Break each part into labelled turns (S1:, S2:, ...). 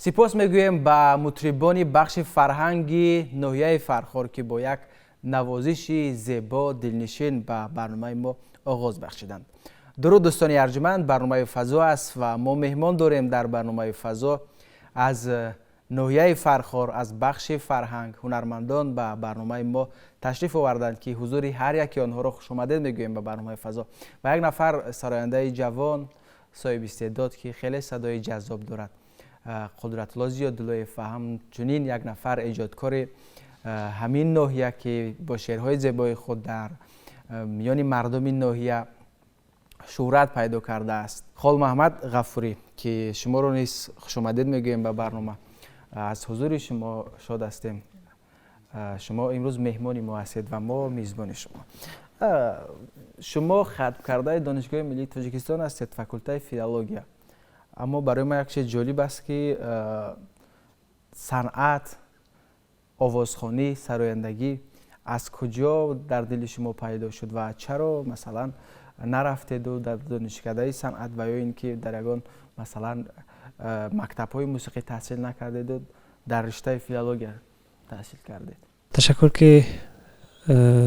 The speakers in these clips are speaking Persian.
S1: سپاس میگویم به مطربان بخش فرهنگی ناحیه فرخار که با یک نوازش زیبا دلنشین به برنامه ما آغاز بخشیدند. درود دوستان ارجمند، برنامه فضا است و ما مهمان داریم در برنامه فضا از ناحیه فرخار، از بخش فرهنگ هنرمندان به برنامه ما تشریف آوردند که حضور هر یکی آنها را خوش آمدید میگوییم به برنامه فضا. و یک نفر سراینده جوان صاحب استعداد که خیلی صدای جذاب دارد، قدرت الله زیادالله فهم، چنین یک نفر ایجادکار همین ناحیه که با شعرهای زیبای خود در میان مردم این ناحیه شهرت پیدا کرده است. خال محمد غفوری که شما رو نیز خوش آمدید میگوییم به برنامه. از حضور شما شاد هستیم. شما امروز مهمان ما هستید و ما میزبان شما. شما ختم کرده دانشگاه ملی تاجیکستان هستید، فاکولته فیلولوژیا. اما برای ما یک چیز جالب است که صنعت، آوازخوانی، سرایندگی از کجا در دل شما پیدا شد و چرا مثلا نرفتید و در دانشکده صنعت و یا اینکه در یگان مثلا مکتب‌های موسیقی تحصیل نکردید و در رشته فیلولوژیا تحصیل کردید؟
S2: تشکر که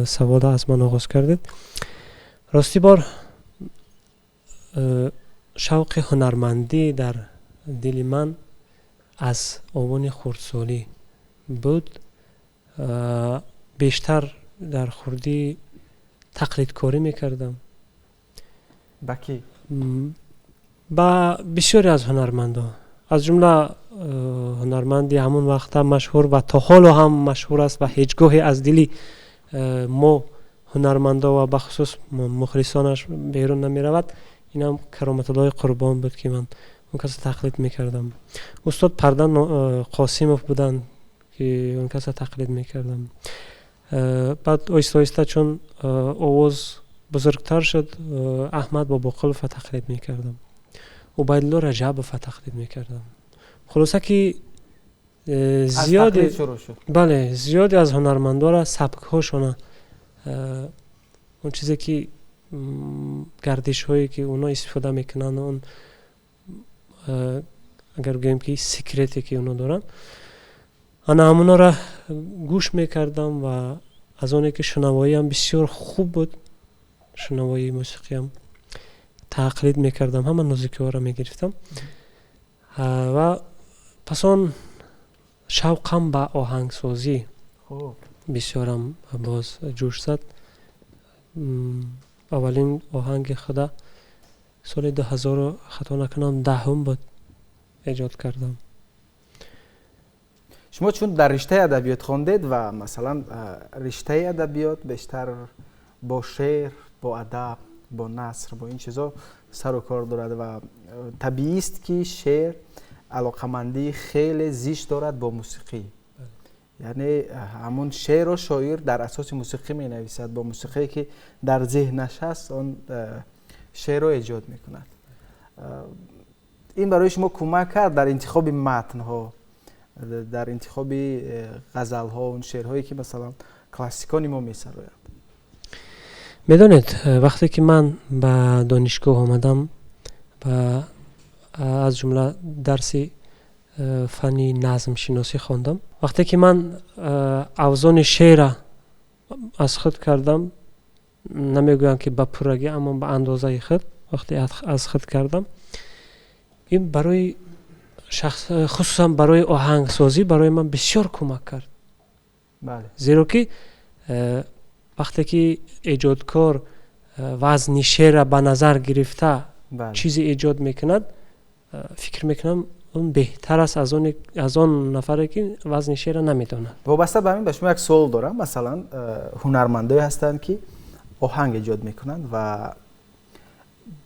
S2: سوال از من آغاز کردید. راستی بار شوق هنرمندی در دل من از آوان خردسالی بود. بیشتر در خردی تقلید کاری میکردم.
S1: با کی؟
S2: با بسیاری از هنرمندان، از جمله هنرمندی همون وقت مشهور و تا حالا هم مشهور است و هیچگاهی از دلی ما هنرمندا و بخصوص مخلصانش بیرون نمی رود. اینم کرامت الله قربان بود که من اون کس تقلید میکردم. استاد پردن قاسموف بودن که اون کس تقلید میکردم. بعد آیسته آیسته چون آواز بزرگتر شد، احمد باباقلوف تقلید میکردم، عبیدالله رجبوف تقلید میکردم. خلاصه که زیادی بله زیادی از هنرمندا را سبک هاشون اون چیزی که گردش هایی که اونا استفاده میکنن، اون اگر بگیم که سیکرتی که اونا دارن، انا همونا را گوش میکردم و از اونی که شنوایی هم بسیار خوب بود، شنوایی موسیقی هم تقلید میکردم، همه موزیک ها را میگرفتم و پس آن شوقم به آهنگسازی بسیارم باز جوش زد. اولین آهنگ خدا سال 2000 خطا نکنم 10 بود ایجاد کردم.
S1: شما چون در رشته ادبیات خواندید و مثلا رشته ادبیات بیشتر با شعر، با ادب، با نثر، با این چیزا سر و کار دارد و طبیعی است که شعر علاقمندی خیلی زیست دارد با موسیقی. یعنی همون شعر و شاعر در اساس موسیقی می نویسد، با موسیقی که در ذهنش هست اون شعر رو ایجاد می کند. این برای شما کمک کرد در انتخاب متن ها، در انتخاب غزل ها، اون شعرهایی که مثلا کلاسیکان ما می سرایند؟
S2: میدونید وقتی که من به دانشگاه آمدم و از جمله درس فنی نظم شناسی خواندم، وقتی که من اوزان شعر از خود کردم، نمیگویم که به پرگی اما به اندازه خود، وقتی از خود کردم، این برای خصوصا برای آهنگسازی برای من بسیار کمک کرد.
S1: بله.
S2: زیرا که وقتی که ایجادکار وزن شعر به نظر گرفته چیزی ایجاد میکند، فکر میکنم اون بهتر است از اون نفری که وزن شعر نمیداند.
S1: وابسته به همین به شما یک سوال دارم. مثلا هنرمندایی هستند که آهنگ ایجاد میکنند و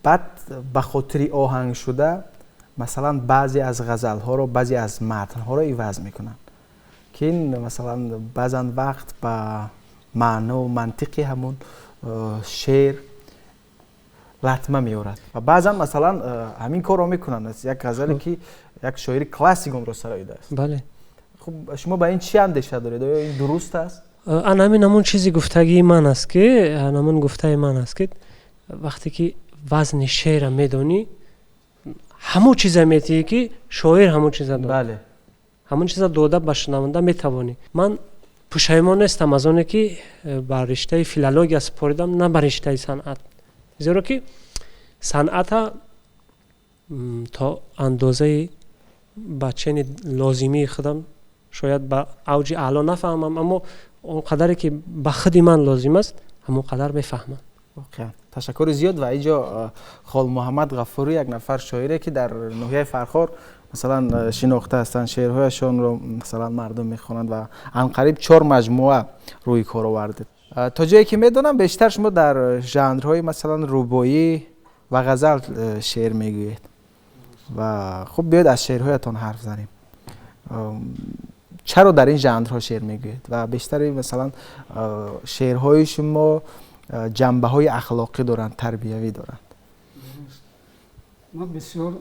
S1: بعد به خاطر آهنگ شده مثلا بعضی از غزل ها رو، بعضی از متن ها رو عوض میکنند که این مثلا بعضا وقت به معنی و منطقی همون شعر لطمه میارد و بعضا مثلا همین کار رو میکنن. یک غزلی که یک شاعر کلاسیک اون رو سراییده است.
S2: بله.
S1: خب شما با این چی اندیشه دارید؟ آیا این درست است؟
S2: همون چیزی گفتگی من است که همون گفته من است که وقتی که وزن شعر میدونی، همون چیزا میتی که شاعر همون چیزا داد.
S1: بله.
S2: همون چیزا داده به شنونده میتوانی. من پشیمان نیستم از اونه که بر رشته فیلولوژی سپردم، نه بر رشته صنعت. زیرا که صنعت تا اندازه بچه لازمی خودم شاید با اوج اعلا نفهمم، اما اون قدری که به خود من لازم است همون قدر میفهمم.
S1: واقعا تشکر زیاد. و اینجا خال محمد غفوری یک نفر شاعره که در ناحیه فرخار مثلا شناخته هستند، شعرهایشان رو مثلا مردم میخوانند و عنقریب 4 مجموعه روی کار آورده. تا جایی که میدونم بیشتر شما در ژانرهای مثلا رباعی و غزل شعر میگویید و خب بیاید از شعرهایتان حرف زنیم. چرا در این ژانرها شعر میگویید و بیشتر مثلا شعرهای شما جنبه های اخلاقی دارند، تربیوی دارند؟
S3: ما بسیار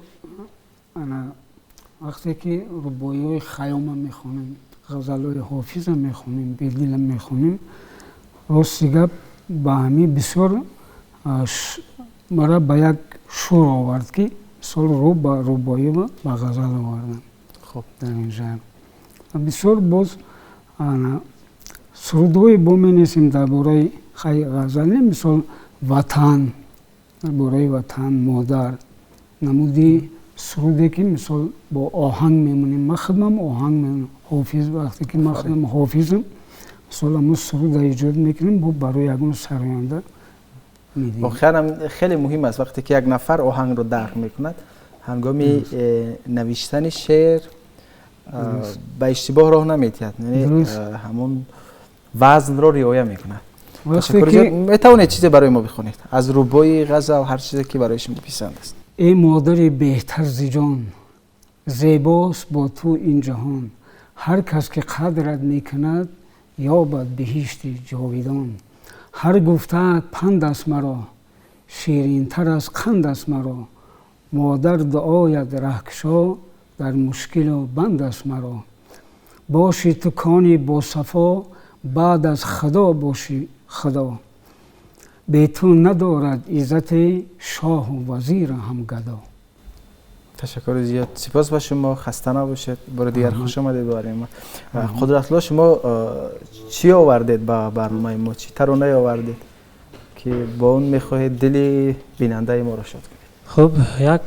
S3: وقتی که رباعی های خیام میخونیم، غزل های حافظ میخونیم، بلدیل میخونیم، راستی گپ با همی بسیار مرا به یک شور آورد که مثال رو با رباعی و با غزل آوردن.
S1: خب
S3: در این ژانر بسیار باز سرودهای با می نیستیم درباره غزل، مثال وطن، درباره وطن، مادر، نمودی سروده که مثال با آهنگ میمونیم. من خودم آهنگ میمونم. حافظ وقتی که من خودم حافظم مثال ما سرود ایجاد میکنیم با برای یگون سراینده میدیم.
S1: واقعا خیلی مهم است وقتی که یک نفر آهنگ رو درک میکند هنگامی نوشتن شعر به اشتباه راه نمیتید، یعنی همون وزن رو رعایت میکند. میتوانید چیزی برای ما بخونید از رباعی، غزل، هر چیزی که برای شما پسند است؟
S3: ای مادر بهتر ز جان، زیباست با تو این جهان. هر کس که قدرت میکند یابد بهشت جاویدان. هر گفته پند است مرا، شیرین تر از قند است مرا. مادر دعایت رهکشا، در مشکل و بند است مرا. باشی تو کانی با صفا، بعد از خدا باشی خدا. به تو ندارد عزت شاه و وزیر هم گدا.
S1: تشکر زیاد. سپاس به شما، خسته نباشید. بار دیگر خوش آمدید برای ما. قدرت‌الله شما چی آوردید با برنامه ما؟ چی ترانه آوردید که با اون میخواهید دل بیننده ما را شاد کنید؟
S2: خب یک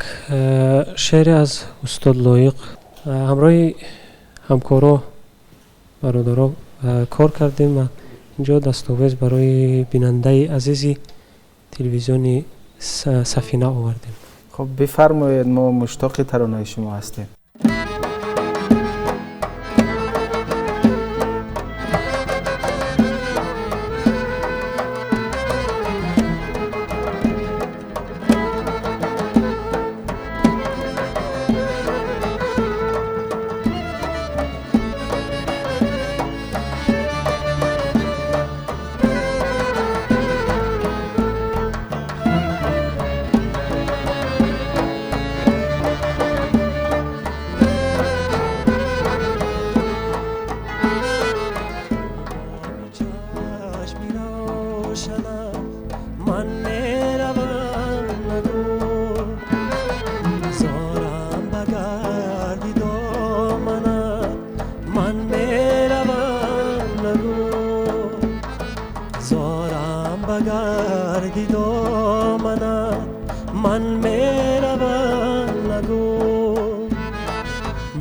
S2: شعر از استاد لایق همراه همکارا برادرها کار کردیم و اینجا دستاویز برای بیننده عزیزی تلویزیون سفینه آوردیم.
S1: خب بفرمایید، ما مشتاق ترانه شما هستیم.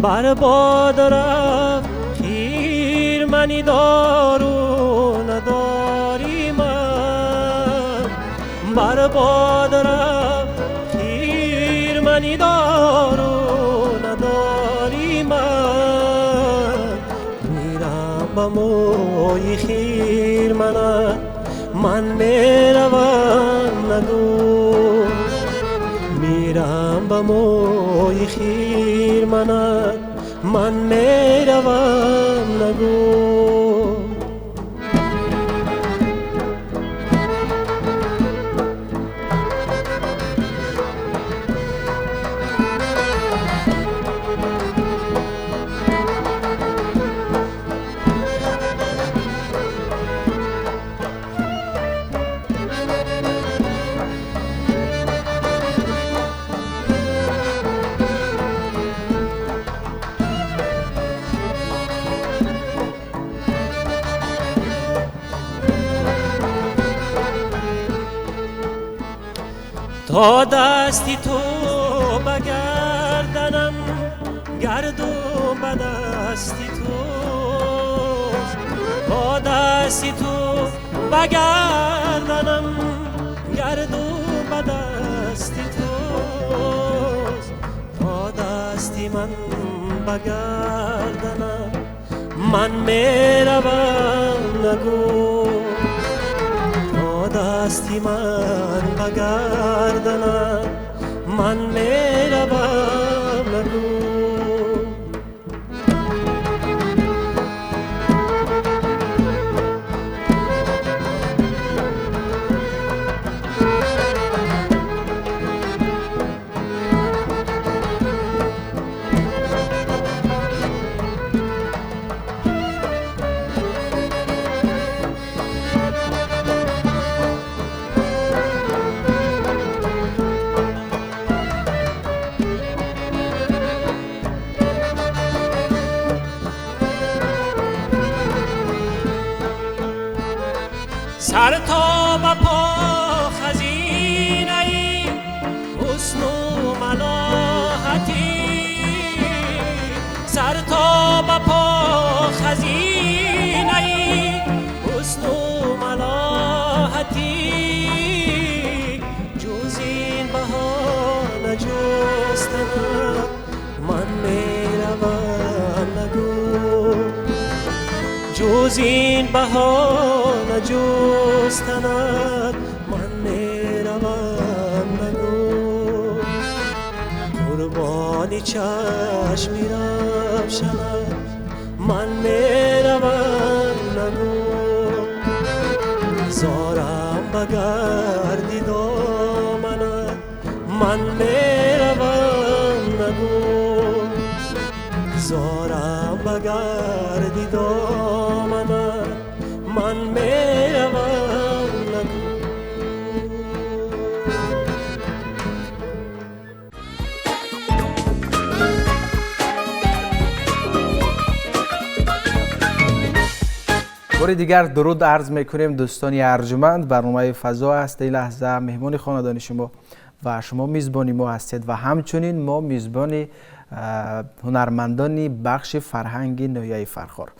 S2: برباد رفت خیر منی دارو نداری من. برباد رفت خیر منی دارو نداری من. میرم با موی خیر من میروم نگو. میرم با موی خیر من میروم نگو. تا دستی تو بگردنم گردون به دستی تو تا دستی تو بگردنم گردون به دستی تو تا دستی من بگردنم من میروم نگو تا دستی من بگردنم من میروم نگو سر تا به پا خزینه حسن و ملاحتی سر تا به پا خزینه حسن و ملاحتی جز این بهانه جستنم من میروم نگو جز این بهانه جستنت من میروم نگو قربانی چشمی روشنت من میروم نگو زارم بگردی دامنت من میروم نگو زارم بگردی دامنت من میروم نگو
S1: بار دیگر درود عرض میکنیم دوستان ارجمند. برنامه فضا است. این لحظه مهمان خاندان شما و شما میزبانی ما هستید و همچنین ما میزبانی هنرمندانی بخش فرهنگی ناحیه فرخار.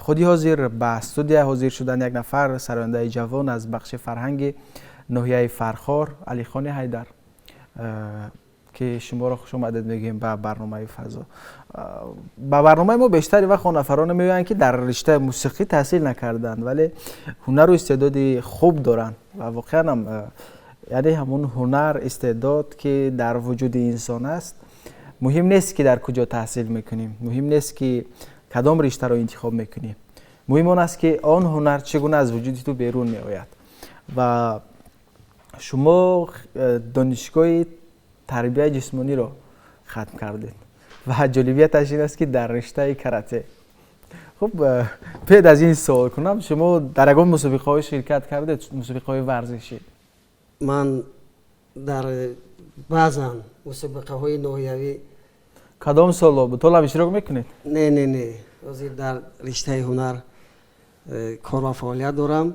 S1: خودی حاضر به استودیو حاضر شدن یک نفر سرآینده جوان از بخش فرهنگی ناحیه فرخار، علی خان حیدر، که شما را خوش آمدید میگیم به برنامه فضا. با برنامه ما بیشتری وقت نفران میگن که در رشته موسیقی تحصیل نکردند ولی هنر و استعداد خوب دارن و واقعا هم یعنی همون هنر استعداد که در وجود انسان است. مهم نیست که در کجا تحصیل میکنیم، مهم نیست که کدام رشته رو انتخاب میکنیم، مهم آن است که آن هنر چگونه از وجود تو بیرون میآید. و شما دانشگاه تربیت جسمانی رو ختم کردید و جالبیتش این است که در رشته کراته. خب بعد از این سوال کنم، شما در یگان مسابقه های شرکت کردید، مسابقه های ورزشی؟
S4: من در بعضا مسابقه های ناحیوی.
S1: کدام سال بود؟ طول اشتراک میکنید؟
S4: نه حاضر در رشته هنر کار و فعالیت دارم.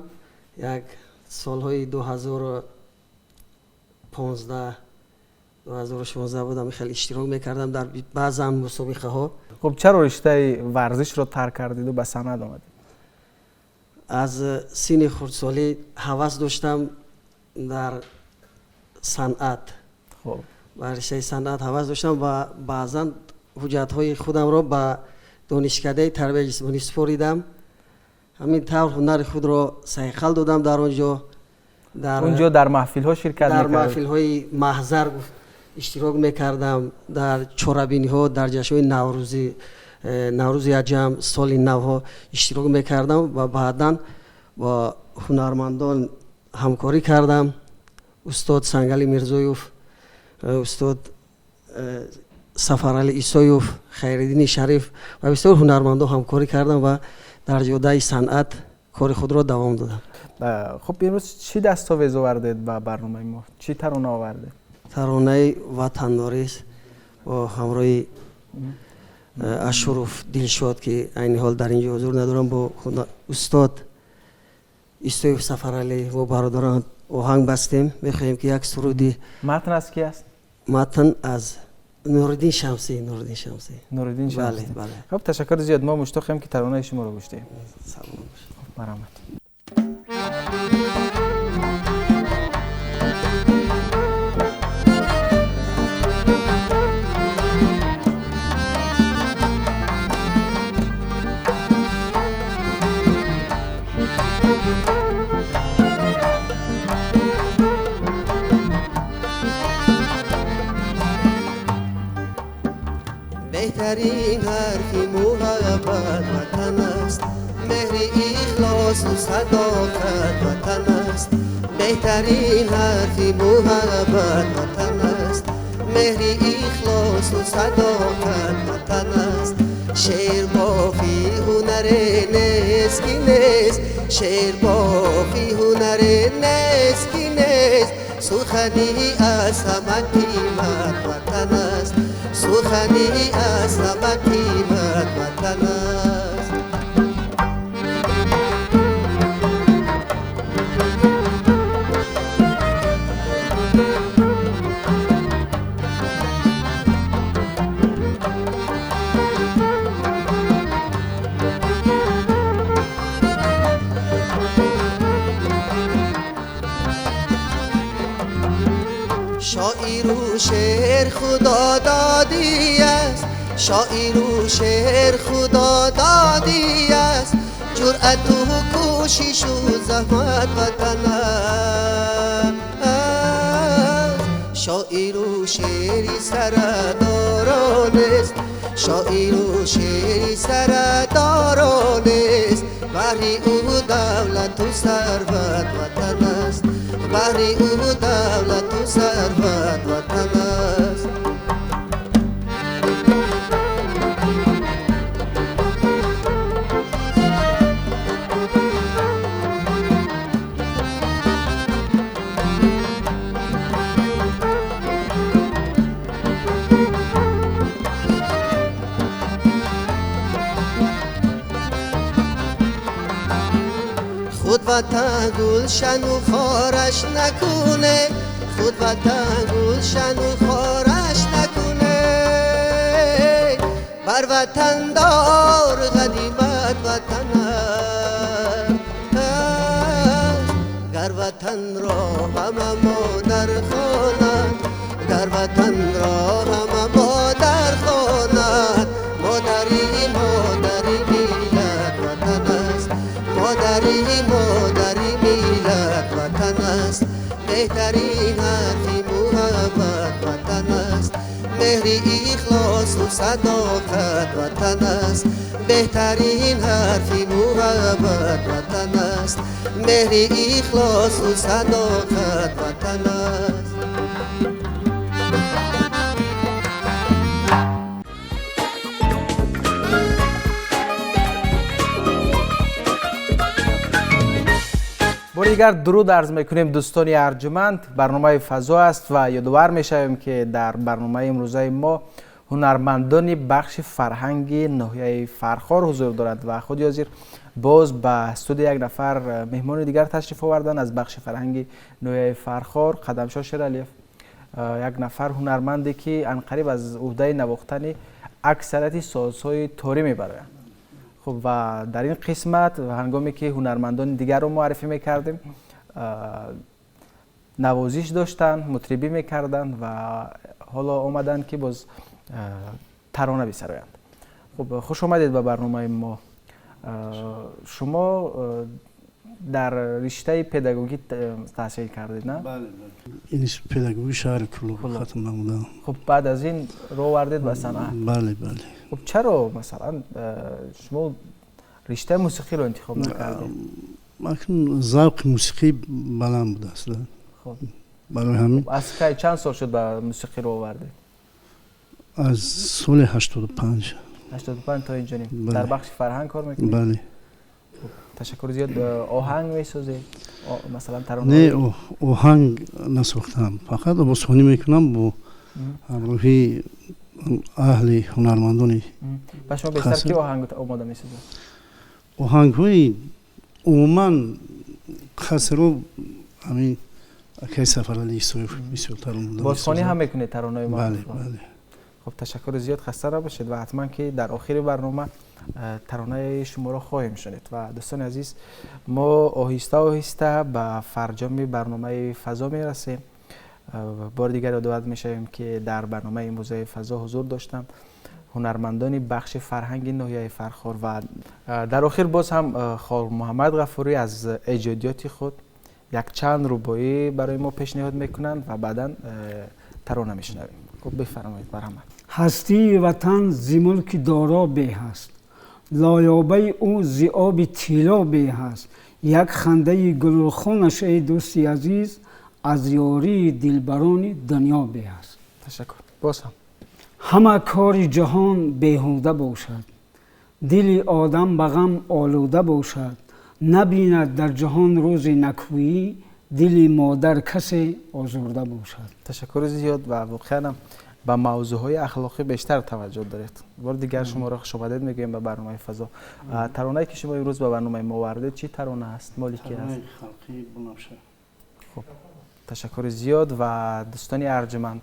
S4: یک سالهای 2015 2016 بودم خیلی اشتراک میکردم در بعضا مسابقه ها.
S1: خب چرا رشته ورزش رو ترک کردید و به صنعت آمدید؟
S4: از سن خردسالی هوس داشتم در صنعت.
S1: خب
S4: و رشته صنعت هوس داشتم و بعضا حجت‌های خودم را به دانشکده تربیت جسمانی سپردم. همین طور هنر خود را سیقل دادم در آنجا.
S1: در محفل ها شرکت
S4: در محفل های محضر اشتراک میکردم، در چورابینی ها، در جشن نوروز عجم، سال نو ها اشتراک میکردم و بعداً با هنرمندان همکاری کردم. استاد سنگلی میرزایوف، استاد سفرعلی عیسایوف، خیرالدین شریف و بسیار هنرمندان همکاری کردم و در جوده صنعت کار خود را دوام دادم.
S1: خب امروز چی دستاویز آوردید با برنامه ما؟ چی ترانه آوردید؟
S4: ترانه وطنداری است با همراه اشرف دلشاد که این حال در اینجا حضور ندارم، با استاد عیسایوف سفرعلی و برادران آهنگ بستیم. میخواهیم که یک سرودی
S1: متن از کی است؟
S4: متن از نورالدین شمسی.
S1: نورالدین شمسی.
S4: بله بله.
S1: خب تشکر زیاد، ما مشتاقیم که ترانه شما رو گوشتیم.
S4: سلام باشید.
S1: مرحمت.
S4: بهترین حرفی محبت وطن است، مهر اخلاص و صداقت وطن است. بهترین حرفی محبت وطن است، مهر اخلاص و صداقت وطن است. شعر بافی هنر نیست که نیست، شعر بافی هنر نیست که نیست. سخنی از همه قیمت وطن است، سخنی از همه قیمت وطن است. شاعر و شعر خدا دادی است، شاعر و شعر خدا دادی است. جرأت و کوشش و زحمت وطن است. شاعر و شعری سرداران است، شاعر و شعری سرداران است. بهر او دولت و ثروت وطن است، بهر او دولت و ثروت وطن است. خود وطن گلشن و خارش نکنه، خود وطن گلشن و خارش نکنه. بر وطن دار غنیمت وطن است. گر وطن را همه مادر خواند، گر وطن را همه مادر خواند. مادری میلت وطن است، مادری میلت وطن است. بهترین حرفی محبت وطن است، مهر اخلاص و صداقت وطن است. بهترین حرفی محبت وطن است، مهر اخلاص و صداقت وطن است.
S1: بار دیگر درود عرض میکنیم دوستان ارجمند. برنامه فضا است و یادآور میشویم که در برنامه امروزه ما هنرمندان بخش فرهنگی ناحیه فرخار حضور دارند و خود حاضر باز به استودیو یک نفر مهمان دیگر تشریف آوردن از بخش فرهنگی ناحیه فرخار، قدمشاه شیرعلیف. یک نفر هنرمندی که عنقریب از عهده نواختن اکثریت سازهای تاری میبرند. خب و در این قسمت هنگامی که هنرمندان دیگر رو معرفی میکردیم، نوازش داشتن، مطربی میکردن و حالا آمدن که باز ترانه بسرایند. خب خوش آمدید به برنامه ما. شما در رشته پداگوگی تحصیل کردید نه؟
S5: بله. این پداگوگی شهر کلوب ختم نمودم.
S1: خب بعد از این رو وردید به صنعت.
S5: بله.
S1: خب چرا مثلا شما رشته موسیقی رو انتخاب نکردید؟
S5: من ذوق موسیقی بلند بود اصلا.
S1: خب
S5: برای همین
S1: از کی چند سال شد به موسیقی رو آوردید؟
S5: از سال 85
S1: تا اینجا نیم.
S5: بله.
S1: در بخش فرهنگ کار میکنید؟
S5: بله.
S1: تشکر زیاد. آهنگ میسازید؟ مثلا ترانه؟
S5: نه آهنگ نساختم، فقط آوازخوانی میکنم با همراهی اهل هنرمندانی.
S1: و شما بیشتر کی آهنگ آماده میسازید؟
S5: آهنگ های عموما خاص رو همین کی سفر علی بسیار ترانه بودم.
S1: بازخوانی هم میکنید ترانه‌های ما؟
S5: بله بله.
S1: خب تشکر زیاد، خسته نباشید و حتما که در آخر برنامه ترانه شما را خواهیم شنید. و دوستان عزیز، ما آهسته آهسته به فرجام برنامه فضا میرسیم. بار دیگر یادآور میشویم که در برنامه موزه فضا حضور داشتم هنرمندان بخش فرهنگ ناحیه فرخار و در آخر باز هم خال محمد غفوری از ایجادیات خود یک چند ربایی برای ما پیشنهاد میکنند و بعدا ترانه میشنویم. خب بفرمایید برام.
S3: هستی وطن ز ملک دارا به است، لایابه او ز آب طلا به است. یک خنده گلخونش ای دوستی عزیز، از یاری دلبران دنیا به است.
S1: تشکر. باز هم
S3: همه کار جهان بیهوده باشد، دل آدم به غم آلوده باشد. نبیند در جهان روز نکویی، دل مادر کسی آزرده باشد.
S1: تشکر زیاد و واقعا به موضوعهای اخلاقی بیشتر توجه دارید. بار دیگر شما را خوش آمدید میگیم به برنامه فضا. ترانه‌ای که شما امروز به برنامه ما آوردید چی ترانه است؟ مال کی است؟
S5: خلقی بنفشه.
S1: خب تشکر زیاد و دوستان ارجمند،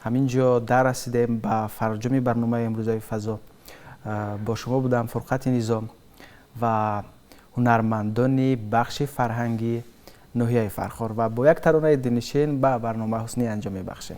S1: همینجا در رسیدیم به فرجام برنامه امروزهای فضا. با شما بودم فرقت نظام و هنرمندان بخش فرهنگی ناحیه فرخار و با یک ترانه دلنشین به برنامه حسنی انجام میبخشیم.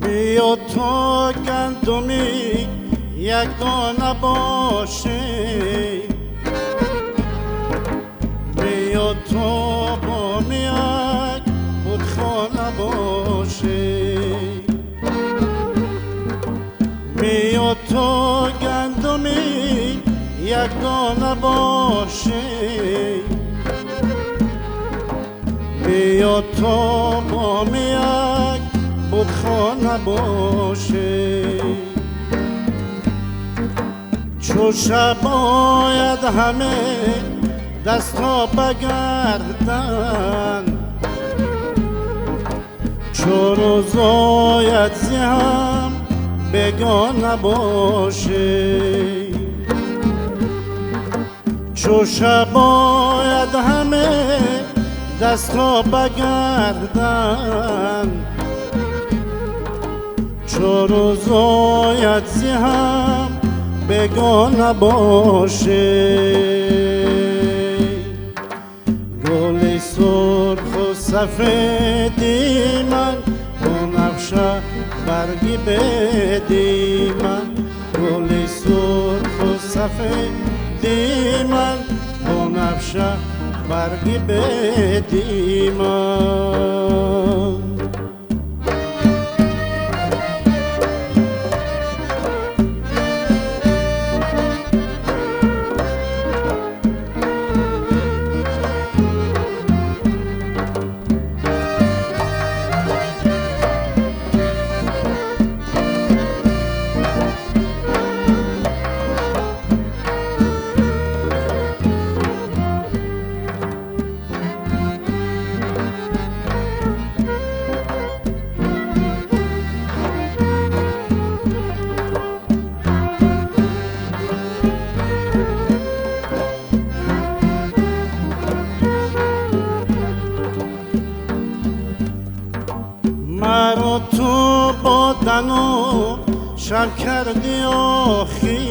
S5: بیا تو گندمی یک دانه باشه، بیا تو بام یک بتخانه باشه. بیا تو گندمی یک دانه باشه، بیا تو بام یک بتخانه باشه. چو شب آید همه دستا بگردن، چو روز آید زی هم بگانه باشه. چو شب آید همه دستا بگردن، چو روز آید زی هم بگانه باشه. گل سرخ و سفیدی من بنفشه برگی بدی من. گل سرخ و سفیدی من بنفشه برگی بدی من. مرا تو با دن و شب کردی آخی،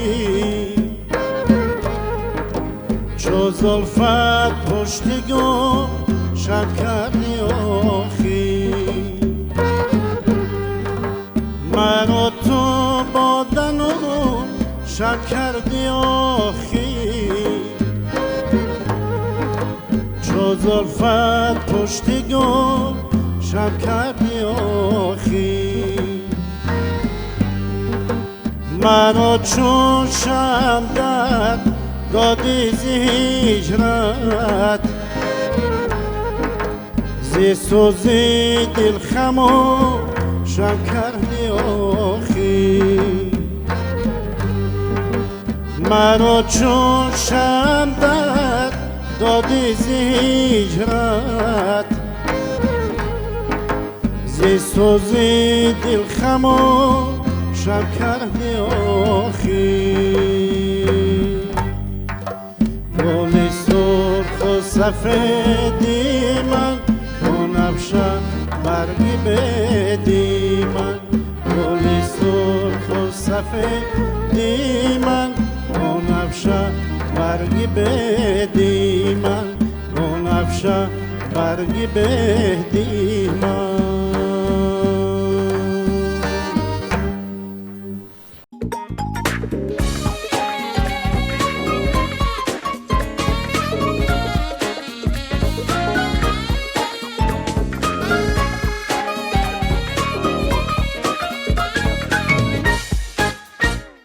S5: چو زلفت پشتی گو شب کردی آخی. مرا تو با دن و شب کردی آخی، چو زلفت پشتی گو شب کردی آخی منو چون شمدت دادی زی هجرت زی سوزی دل خموشم کردی آخی منو چون شمدت دادی زی هجرت زی سوزی دل خموشم کردی آخی گل سرخ و سفیدی من بنفشه برگی بدی من گل سرخ و سفیدی من بنفشه برگی بدی من بنفشه برگی بدی من